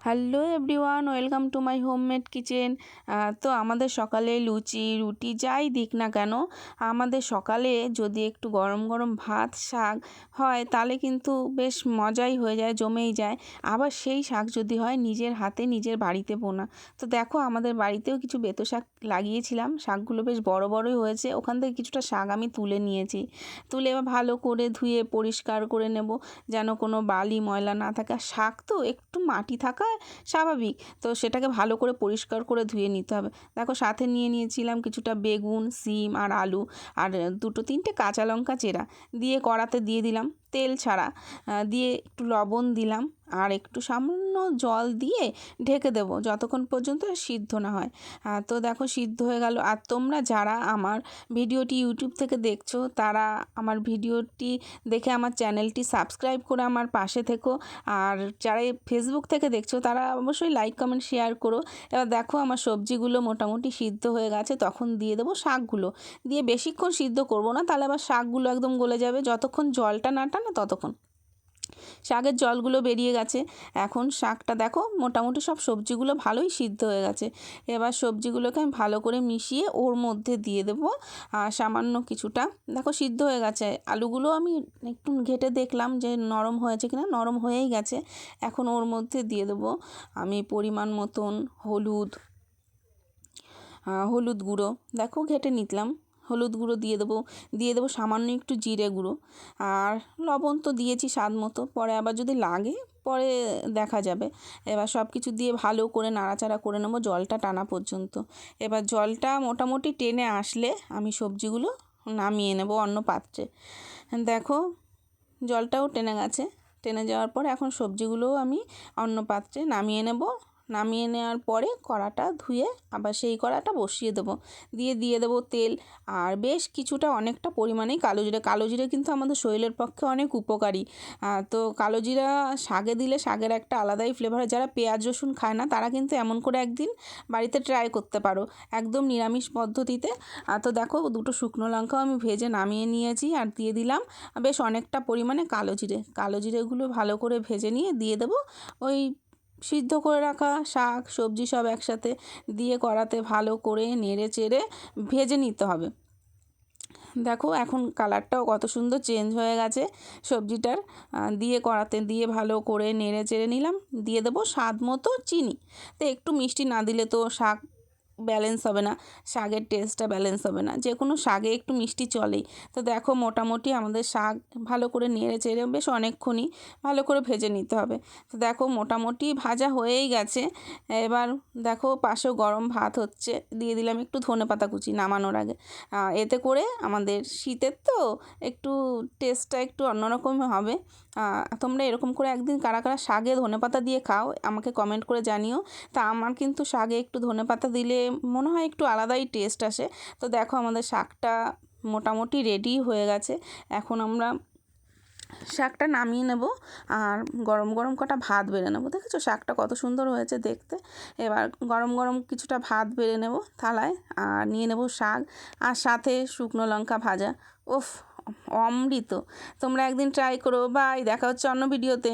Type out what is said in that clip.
Hello everyone, welcome to my homemade kitchen. তো আমাদের সকালে লুচি রুটি যাই দিক না কেন, আমাদের সকালে যদি একটু গরম গরম ভাত শাক হয় তাহলে কিন্তু বেশ মজাই হয়ে যায়, জমেই যায়। আবার সেই শাক যদি হয় নিজের হাতে নিজের বাড়িতে বোনা। তো দেখো আমাদের বাড়িতেও কিছু বেতো শাক লাগিয়েছিলাম, শাকগুলো বেশ বড় বড়ই হয়েছে। ওখান থেকে কিছুটা শাক আমি তুলে নিয়েছি, তুলে এবার ভালো করে ধুয়ে পরিষ্কার করে নেব যেন কোনো বালি ময়লা না থাকে। আর শাক তো একটু মাটি থাকা স্বাভাবিক, তো সেটাকে ভালো করে পরিষ্কার করে ধুয়ে নিতে হবে। দেখো সাথে নিয়ে নিয়েছিলাম কিছুটা বেগুন, সিম আর আলু, আর দুটো তিনটে কাঁচা লঙ্কা চেরা দিয়ে কড়াতে দিয়ে দিলাম তেল ছাড়া, দিয়ে একটু লবণ দিলাম আর একটু সামান্য জল দিয়ে ঢেকে দেবো যতক্ষণ পর্যন্ত সিদ্ধ না হয়। তো দেখো সিদ্ধ হয়ে গেল। আর তোমরা যারা আমার ভিডিওটি ইউটিউব থেকে দেখছো তারা আমার ভিডিওটি দেখে আমার চ্যানেলটি সাবস্ক্রাইব করে আমার পাশে থেকো। আর যারা ফেসবুক থেকে দেখছো তারা অবশ্যই লাইক কমেন্ট শেয়ার করো। এবার দেখো আমার সবজিগুলো মোটামুটি সিদ্ধ হয়ে গেছে, তখন দিয়ে দেবো শাকগুলো। দিয়ে বেশিক্ষণ সিদ্ধ করব না, তাহলে আবার শাকগুলো একদম গলে যাবে। যতক্ষণ জলটা না টানে ততক্ষণ। শাকের জলগুলো বেরিয়ে গেছে। এখন শাকটা দেখো মোটামুটি সব সবজিগুলো ভালোই সিদ্ধ হয়ে গেছে। এবার সবজিগুলোকে আমি ভালো করে মিশিয়ে ওর মধ্যে দিয়ে দেবো সামান্য কিছুটা। দেখো সিদ্ধ হয়ে গেছে। আলুগুলো আমি একটু ঘেটে দেখলাম যে নরম হয়েছে কিনা, নরম হয়েই গেছে। এখন ওর মধ্যে দিয়ে দেবো আমি পরিমাণ মতন হলুদ গুঁড়ো। দেখো ঘেটে নিলাম, হলুদ গুঁড়ো দিয়ে দেবো সামান্য একটু জিরে গুঁড়ো। আর লবণ তো দিয়েছি স্বাদ মতো, পরে আবার যদি লাগে পরে দেখা যাবে। এবার সব কিছু দিয়ে ভালো করে নাড়াচাড়া করে নেবো জলটা টানা পর্যন্ত। এবার জলটা মোটামুটি টেনে আসলে আমি সবজিগুলো নামিয়ে নেব অন্য পাত্রে। দেখো জলটাও টেনে গেছে, টেনে যাওয়ার পর এখন সবজিগুলোও আমি অন্য পাত্রে নামিয়ে নেব। নামিয়ে নেওয়ার পরে কড়াটা ধুয়ে আবার সেই কড়াটা বসিয়ে দেবো, দিয়ে দেবো তেল। আর বেশ কিছুটা অনেকটা পরিমাণেই কালো জিরে কিন্তু আমাদের শরীরের পক্ষে অনেক উপকারী। তো কালো জিরা শাকে দিলে শাকের একটা আলাদাই ফ্লেভার। যারা পেঁয়াজ রসুন খায় না তারা কিন্তু এমন করে একদিন বাড়িতে ট্রাই করতে পারো, একদম নিরামিষ পদ্ধতিতে। তো দেখো দুটো শুকনো লঙ্কাও আমি ভেজে নামিয়ে নিয়েছি আর দিয়ে দিলাম বেশ অনেকটা পরিমাণে কালো জিরেগুলো ভালো করে ভেজে নিয়ে দিয়ে দেবো ওই সিদ্ধ করে রাখা শাক সবজি সব একসাথে দিয়ে কড়াতে ভালো করে নেড়ে চেড়ে ভেজে নিতে হবে। দেখো এখন কালারটাও কত সুন্দর চেঞ্জ হয়ে গেছে সবজিটার। দিয়ে কড়াতে দিয়ে ভালো করে নেড়ে চেড়ে নিলাম। দিয়ে দেবো স্বাদ মতো চিনি। তো একটু মিষ্টি না দিলে তো শাক ব্যালেন্স হবে না, শাকের টেস্টটা ব্যালেন্স হবে না। যে কোনো শাকে একটু মিষ্টি চলেই। তো দেখো মোটামুটি আমাদের শাক ভালো করে নেড়ে চেড়ে বেশ অনেকক্ষণই ভালো করে ভেজে নিতে হবে। তো দেখো মোটামুটি ভাজা হয়েই গেছে। এবার দেখো পাশেও গরম ভাত হচ্ছে, দিয়ে দিলাম একটু ধনেপাতা কুচি নামানোর আগে। এতে করে আমাদের শীতের তো একটু টেস্টটা একটু অন্যরকম হবে। তোমরা এরকম করে একদিন কারা কারা শাকে ধনেপাতা দিয়ে খাও আমাকে কমেন্ট করে জানিও। তা আমার কিন্তু শাকে একটু ধনেপাতা দিলে মনে হয় একটু আলাদাই টেস্ট আসে। তো দেখো আমাদের শাকটা মোটামুটি রেডি হয়ে গেছে। এখন আমরা শাকটা নামিয়ে নেব আর গরম গরম কটা ভাত বেড়ে নেবো। দেখেছো শাকটা কত সুন্দর হয়েছে দেখতে। এবার গরম গরম কিছুটা ভাত বেড়ে নেব থালায়, আর নিয়ে নেব শাক আর সাথে শুকনো লঙ্কা ভাজা। ওফ, অমৃত! তোমরা একদিন ট্রাই করো। বাই, দেখা হচ্ছে অন্য ভিডিওতে।